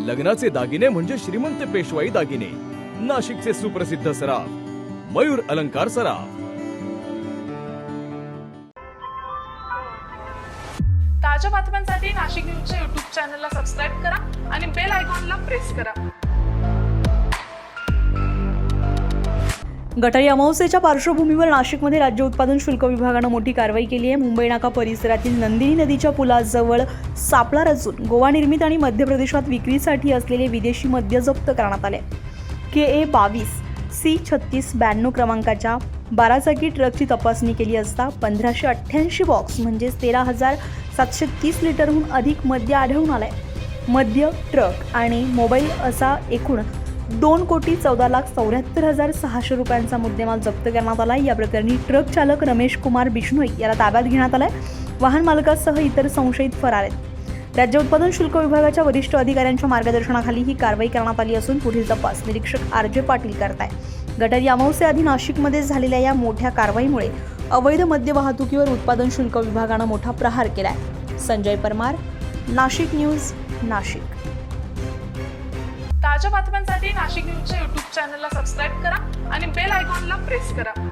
लग्नाचे दागिने म्हणजे श्रीमंत पेशवाई दागिने. नाशिकचे सुप्रसिद्ध सराफ मयूर अलंकार सराफ. ताज्या बातम्यांसाठी नाशिक न्यूजच्या YouTube चॅनलला सबस्क्राईब करा आणि बेल आयकॉनला प्रेस करा. गटारी अमावस्येच्या पार्श्वभूमीवर नाशिकमध्ये राज्य उत्पादन शुल्क विभागानं मोठी कारवाई केली आहे. मुंबई नाका परिसरातील नंदिनी नदीच्या पुलाजवळ सापळा रचून गोवा निर्मित आणि मध्य प्रदेशात विक्रीसाठी असलेले विदेशी मद्य जप्त करण्यात आले. KA 22 C3692 क्रमांकाच्या 12 चाकी ट्रकची तपासणी केली असता 1588 बॉक्स म्हणजे 13,730 लिटरहून अधिक मद्य आढळून आलाय. मद्य, ट्रक आणि मोबाईल असा एकूण 2,14,74,600 रुपयांचा मुद्देमाल जप्त करण्यात आला. या प्रकरणी ट्रक चालक रमेश कुमार बिश्नोई याला ताब्यात घेण्यात आलाय. वाहन मालकासह इतर संशयित फरार आहेत. राज्य उत्पादन शुल्क विभागाच्या वरिष्ठ अधिकाऱ्यांच्या मार्गदर्शनाखाली ही कारवाई करण्यात आली असून पुढील तपास निरीक्षक RJ पाटील करताय. गटारी अमावस्येआधी नाशिकमध्ये झालेल्या या मोठ्या कारवाईमुळे अवैध मद्य वाहतुकीवर उत्पादन शुल्क विभागानं मोठा प्रहार केलाय. संजय परमार, नाशिक न्यूज, नाशिक. ताज्या बातम्यांसाठी नाशिक न्यूजच्या YouTube चॅनलला सबस्क्राईब करा आणि बेल आयकॉनला प्रेस करा.